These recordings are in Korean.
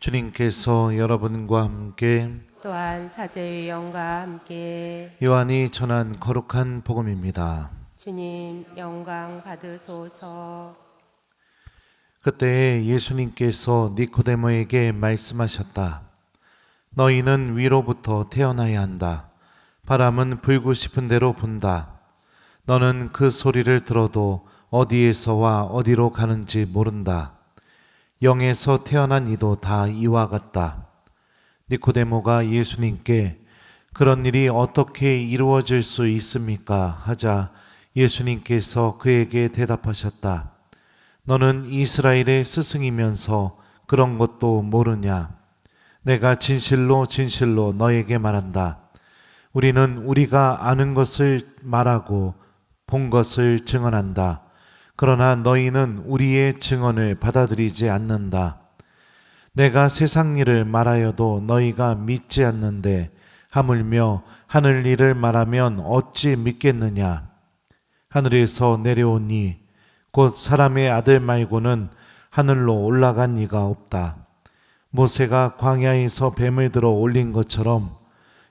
주님께서 여러분과 함께 또한 사제의 영과 함께 요한이 전한 거룩한 복음입니다. 주님 영광 받으소서. 그때 예수님께서 니코데모에게 말씀하셨다. 너희는 위로부터 태어나야 한다. 바람은 불고 싶은 대로 분다. 너는 그 소리를 들어도 어디에서와 어디로 가는지 모른다. 영에서 태어난 이도 다 이와 같다. 니코데모가 예수님께 그런 일이 어떻게 이루어질 수 있습니까? 하자 예수님께서 그에게 대답하셨다. 너는 이스라엘의 스승이면서 그런 것도 모르냐? 내가 진실로 진실로 너에게 말한다. 우리는 우리가 아는 것을 말하고 본 것을 증언한다. 그러나 너희는 우리의 증언을 받아들이지 않는다. 내가 세상 일을 말하여도 너희가 믿지 않는데 하물며 하늘 일을 말하면 어찌 믿겠느냐? 하늘에서 내려오니 곧 사람의 아들 말고는 하늘로 올라간 이가 없다. 모세가 광야에서 뱀을 들어 올린 것처럼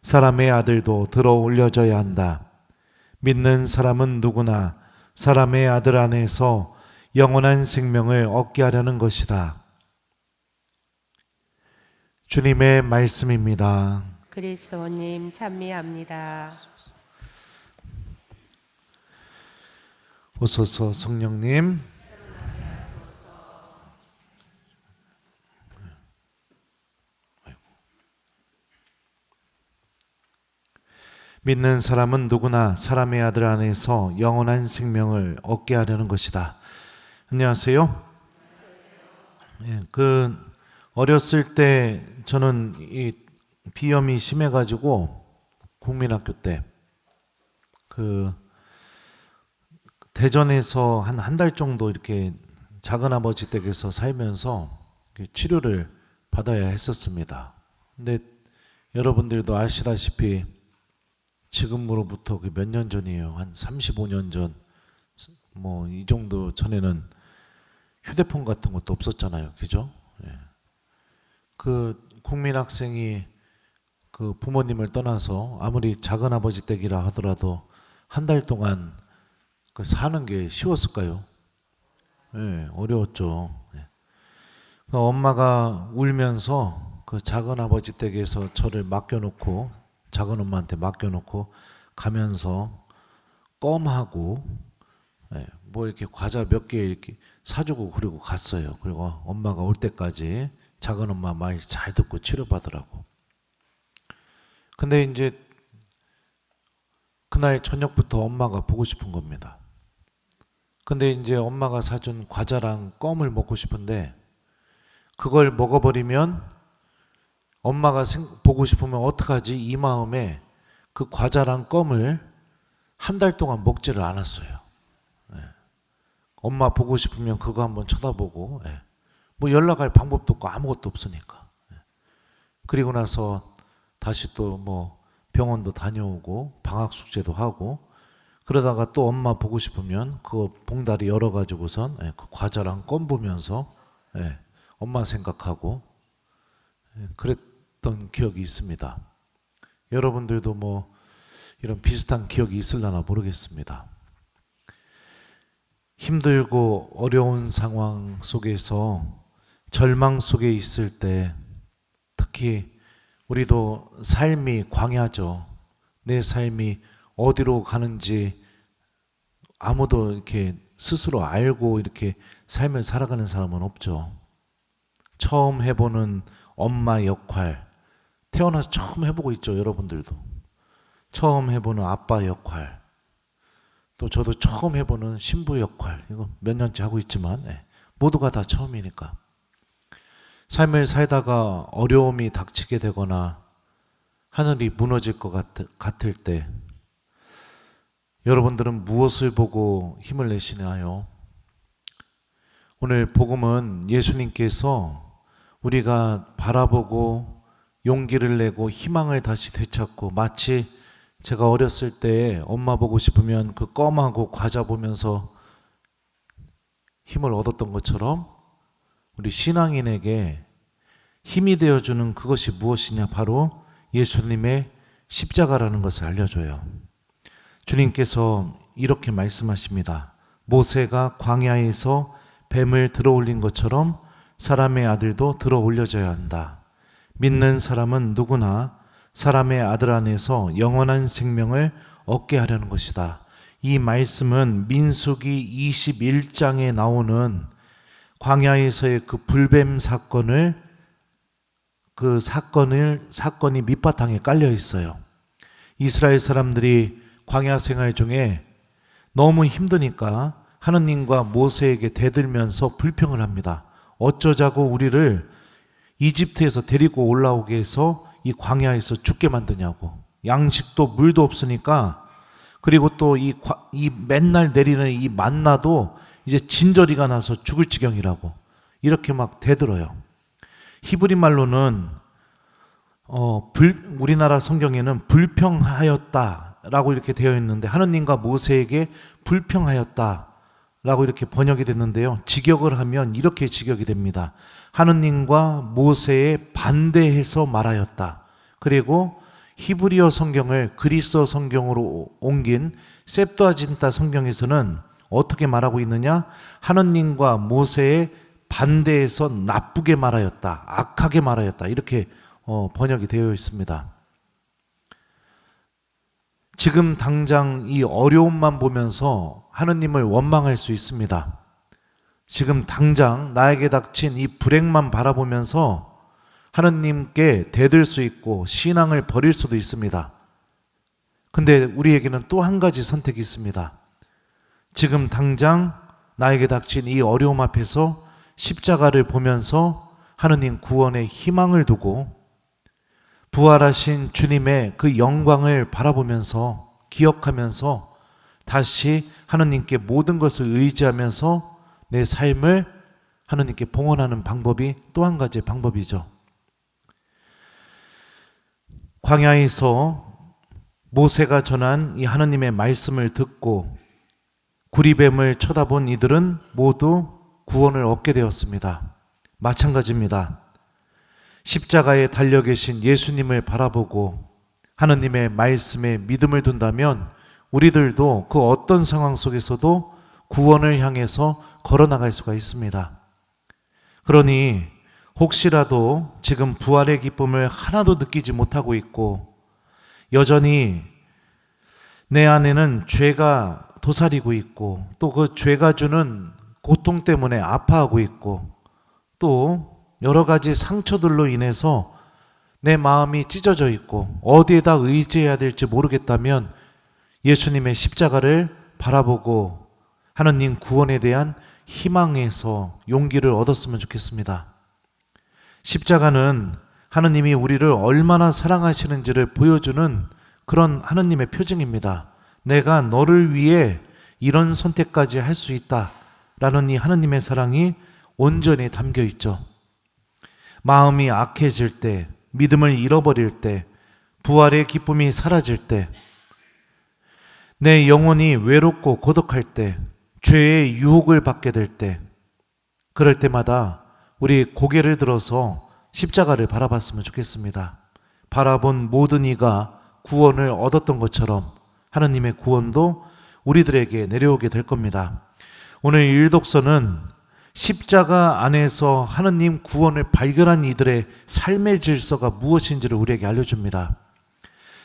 사람의 아들도 들어 올려져야 한다. 믿는 사람은 누구나 사람의 아들 안에서 영원한 생명을 얻게 하려는 것이다. 주님의 말씀입니다. 그리스도님 찬미합니다. 오소서 성령님. 믿는 사람은 누구나 사람의 아들 안에서 영원한 생명을 얻게 하려는 것이다. 안녕하세요. 어렸을 때 저는 이 비염이 심해가지고 국민학교 때 대전에서 한 달 정도 이렇게 작은아버지 댁에서 살면서 치료를 받아야 했었습니다. 근데 여러분들도 아시다시피 지금으로부터 몇 년 전이에요. 한 35년 전, 뭐 이 정도 전에는 휴대폰 같은 것도 없었잖아요. 그죠? 예. 국민학생이 부모님을 떠나서 아무리 작은아버지 댁이라 하더라도 한 달 동안 사는 게 쉬웠을까요? 예, 어려웠죠. 예. 엄마가 울면서 작은아버지 댁에서 저를 맡겨놓고 작은엄마한테 맡겨놓고 가면서 껌하고 뭐 이렇게 과자 몇 개 이렇게 사주고 그리고 갔어요. 그리고 엄마가 올 때까지 작은엄마 말 잘 듣고 치료받으라고. 근데 이제 그날 저녁부터 엄마가 보고 싶은 겁니다. 근데 이제 엄마가 사준 과자랑 껌을 먹고 싶은데 그걸 먹어버리면 엄마가 보고 싶으면 어떡하지? 이 마음에 그 과자랑 껌을 한 달 동안 먹지를 않았어요. 엄마 보고 싶으면 그거 한번 쳐다보고 뭐 연락할 방법도 없고 아무것도 없으니까. 그리고 나서 다시 또 뭐 병원도 다녀오고 방학 숙제도 하고 그러다가 또 엄마 보고 싶으면 그거 봉다리 열어가지고선 그 과자랑 껌 보면서 엄마 생각하고 그랬던 기억이 있습니다. 여러분들도 뭐 이런 비슷한 기억이 있을려나 모르겠습니다. 힘들고 어려운 상황 속에서 절망 속에 있을 때 특히 우리도 삶이 광야죠. 내 삶이 어디로 가는지 아무도 이렇게 스스로 알고 이렇게 삶을 살아가는 사람은 없죠. 처음 해보는 엄마 역할, 태어나서 처음 해보고 있죠. 여러분들도 처음 해보는 아빠 역할, 또 저도 처음 해보는 신부 역할, 이거 몇 년째 하고 있지만 모두가 다 처음이니까 삶을 살다가 어려움이 닥치게 되거나 하늘이 무너질 것 같을 때 여러분들은 무엇을 보고 힘을 내시나요? 오늘 복음은 예수님께서 우리가 바라보고 용기를 내고 희망을 다시 되찾고 마치 제가 어렸을 때 엄마 보고 싶으면 그 껌하고 과자 보면서 힘을 얻었던 것처럼 우리 신앙인에게 힘이 되어주는 그것이 무엇이냐? 바로 예수님의 십자가라는 것을 알려줘요. 주님께서 이렇게 말씀하십니다. 모세가 광야에서 뱀을 들어올린 것처럼 사람의 아들도 들어올려져야 한다. 믿는 사람은 누구나 사람의 아들 안에서 영원한 생명을 얻게 하려는 것이다. 이 말씀은 민수기 21장에 나오는 광야에서의 그 불뱀 사건이 밑바탕에 깔려 있어요. 이스라엘 사람들이 광야 생활 중에 너무 힘드니까 하느님과 모세에게 대들면서 불평을 합니다. 어쩌자고 우리를 이집트에서 데리고 올라오게 해서 이 광야에서 죽게 만드냐고. 양식도 물도 없으니까, 그리고 또 이 맨날 내리는 이 만나도 이제 진저리가 나서 죽을 지경이라고 이렇게 막 대들어요. 히브리 말로는 우리나라 성경에는 불평하였다라고 이렇게 되어 있는데 하느님과 모세에게 불평하였다라고 이렇게 번역이 됐는데요. 직역을 하면 이렇게 직역이 됩니다. 하느님과 모세에 반대해서 말하였다. 그리고 히브리어 성경을 그리스어 성경으로 옮긴 셉투아진타 성경에서는 어떻게 말하고 있느냐? 하느님과 모세에 반대해서 나쁘게 말하였다, 악하게 말하였다, 이렇게 번역이 되어 있습니다. 지금 당장 이 어려움만 보면서 하느님을 원망할 수 있습니다. 지금 당장 나에게 닥친 이 불행만 바라보면서 하느님께 대들 수 있고 신앙을 버릴 수도 있습니다. 근데 우리에게는 또 한 가지 선택이 있습니다. 지금 당장 나에게 닥친 이 어려움 앞에서 십자가를 보면서 하느님 구원의 희망을 두고 부활하신 주님의 그 영광을 바라보면서 기억하면서 다시 하느님께 모든 것을 의지하면서 내 삶을 하느님께 봉헌하는 방법이 또 한 가지 방법이죠. 광야에서 모세가 전한 이 하느님의 말씀을 듣고 구리뱀을 쳐다본 이들은 모두 구원을 얻게 되었습니다. 마찬가지입니다. 십자가에 달려 계신 예수님을 바라보고 하느님의 말씀에 믿음을 둔다면 우리들도 그 어떤 상황 속에서도 구원을 향해서 걸어나갈 수가 있습니다. 그러니 혹시라도 지금 부활의 기쁨을 하나도 느끼지 못하고 있고 여전히 내 안에는 죄가 도사리고 있고 또 그 죄가 주는 고통 때문에 아파하고 있고 또 여러 가지 상처들로 인해서 내 마음이 찢어져 있고 어디에다 의지해야 될지 모르겠다면 예수님의 십자가를 바라보고 하느님 구원에 대한 희망에서 용기를 얻었으면 좋겠습니다. 십자가는 하느님이 우리를 얼마나 사랑하시는지를 보여주는 그런 하느님의 표징입니다. 내가 너를 위해 이런 선택까지 할 수 있다라는 이 하느님의 사랑이 온전히 담겨 있죠. 마음이 악해질 때, 믿음을 잃어버릴 때, 부활의 기쁨이 사라질 때, 내 영혼이 외롭고 고독할 때, 죄의 유혹을 받게 될 때, 그럴 때마다 우리 고개를 들어서 십자가를 바라봤으면 좋겠습니다. 바라본 모든 이가 구원을 얻었던 것처럼 하느님의 구원도 우리들에게 내려오게 될 겁니다. 오늘 일독서는 십자가 안에서 하느님 구원을 발견한 이들의 삶의 질서가 무엇인지를 우리에게 알려줍니다.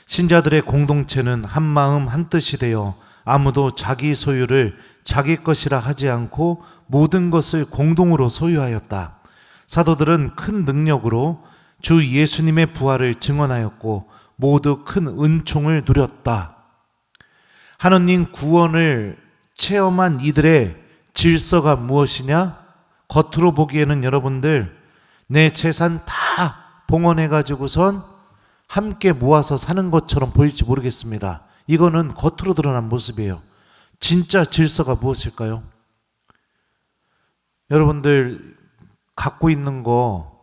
신자들의 공동체는 한 마음 한 뜻이 되어 아무도 자기 소유를 자기 것이라 하지 않고 모든 것을 공동으로 소유하였다. 사도들은 큰 능력으로 주 예수님의 부활을 증언하였고 모두 큰 은총을 누렸다. 하느님 구원을 체험한 이들의 질서가 무엇이냐? 겉으로 보기에는 여러분들 내 재산 다 봉헌해가지고선 함께 모아서 사는 것처럼 보일지 모르겠습니다. 이거는 겉으로 드러난 모습이에요. 진짜 질서가 무엇일까요? 여러분들 갖고 있는 거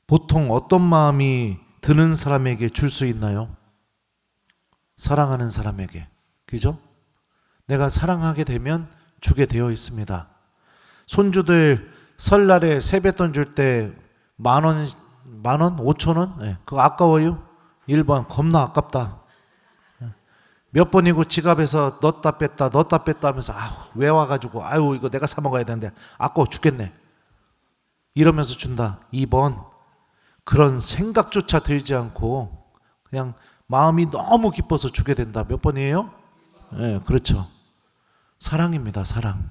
보통 어떤 마음이 드는 사람에게 줄 수 있나요? 사랑하는 사람에게. 그죠? 내가 사랑하게 되면 주게 되어 있습니다. 손주들 설날에 세뱃돈 줄 때 10,000원, 5,000원? 네, 그거 아까워요? 1번 겁나 아깝다. 몇 번이고 지갑에서 넣었다 뺐다 하면서 왜 와가지고 이거 내가 사 먹어야 되는데 아까워 죽겠네 이러면서 준다. 2번 그런 생각조차 들지 않고 그냥 마음이 너무 기뻐서 주게 된다. 몇 번이에요? 네, 그렇죠. 사랑입니다. 사랑.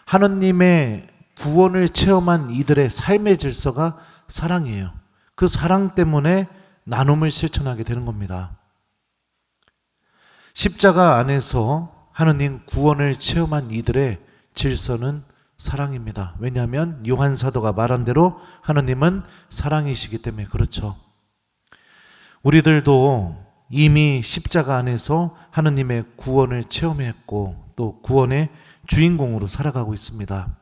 하느님의 구원을 체험한 이들의 삶의 질서가 사랑이에요. 그 사랑 때문에 나눔을 실천하게 되는 겁니다. 십자가 안에서 하느님 구원을 체험한 이들의 질서는 사랑입니다. 왜냐하면 요한 사도가 말한 대로 하느님은 사랑이시기 때문에 그렇죠. 우리들도 이미 십자가 안에서 하느님의 구원을 체험했고 또 구원의 주인공으로 살아가고 있습니다.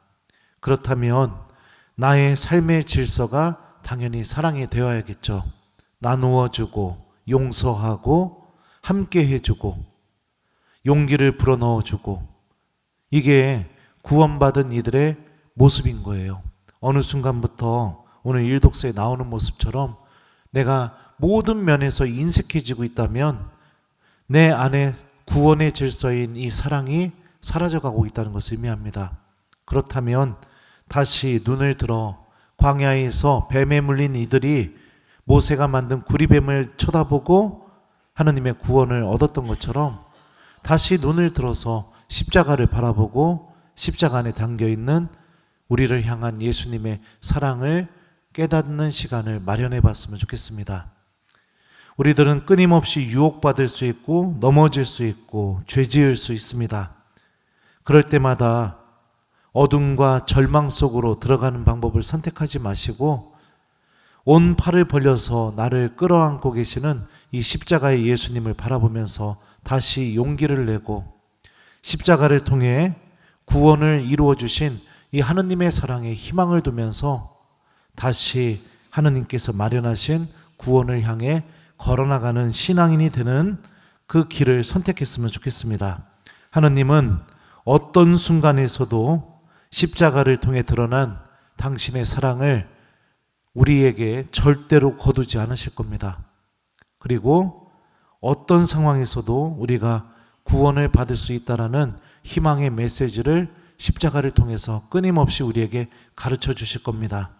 그렇다면 나의 삶의 질서가 당연히 사랑이 되어야겠죠. 나누어주고 용서하고 함께 해주고 용기를 불어넣어주고 이게 구원받은 이들의 모습인 거예요. 어느 순간부터 오늘 일독서에 나오는 모습처럼 내가 모든 면에서 인색해지고 있다면 내 안에 구원의 질서인 이 사랑이 사라져가고 있다는 것을 의미합니다. 그렇다면 다시 눈을 들어 광야에서 뱀에 물린 이들이 모세가 만든 구리뱀을 쳐다보고 하느님의 구원을 얻었던 것처럼 다시 눈을 들어서 십자가를 바라보고 십자가 안에 담겨있는 우리를 향한 예수님의 사랑을 깨닫는 시간을 마련해 봤으면 좋겠습니다. 우리들은 끊임없이 유혹받을 수 있고 넘어질 수 있고 죄지을 수 있습니다. 그럴 때마다 어둠과 절망 속으로 들어가는 방법을 선택하지 마시고 온 팔을 벌려서 나를 끌어안고 계시는 이 십자가의 예수님을 바라보면서 다시 용기를 내고 십자가를 통해 구원을 이루어 주신 이 하느님의 사랑에 희망을 두면서 다시 하느님께서 마련하신 구원을 향해 걸어나가는 신앙인이 되는 그 길을 선택했으면 좋겠습니다. 하느님은 어떤 순간에서도 십자가를 통해 드러난 당신의 사랑을 우리에게 절대로 거두지 않으실 겁니다. 그리고 어떤 상황에서도 우리가 구원을 받을 수 있다라는 희망의 메시지를 십자가를 통해서 끊임없이 우리에게 가르쳐 주실 겁니다.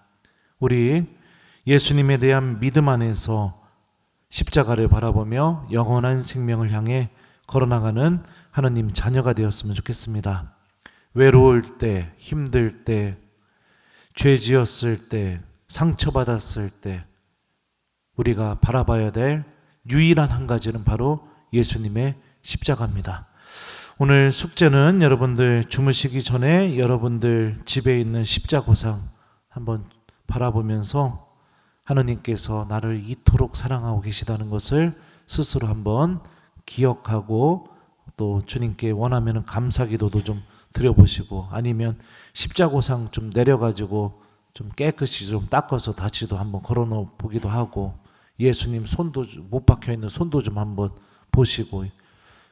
우리 예수님에 대한 믿음 안에서 십자가를 바라보며 영원한 생명을 향해 걸어나가는 하느님 자녀가 되었으면 좋겠습니다. 외로울 때, 힘들 때, 죄 지었을 때, 상처받았을 때 우리가 바라봐야 될 유일한 한 가지는 바로 예수님의 십자가입니다. 오늘 숙제는 여러분들 주무시기 전에 여러분들 집에 있는 십자고상 한번 바라보면서 하느님께서 나를 이토록 사랑하고 계시다는 것을 스스로 한번 기억하고 또 주님께 원하면 감사기도도 좀 드려보시고 아니면 십자고상 좀 내려가지고 좀 깨끗이 좀 닦아서 다시도 한번 걸어놓어 보기도 하고 예수님 손도 못 박혀 있는 손도 좀 한번 보시고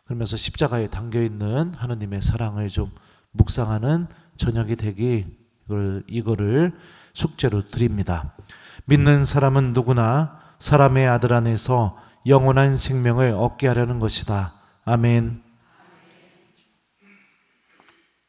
그러면서 십자가에 담겨 있는 하느님의 사랑을 좀 묵상하는 저녁이 되기 이거를 숙제로 드립니다. 믿는 사람은 누구나 사람의 아들 안에서 영원한 생명을 얻게 하려는 것이다. 아멘.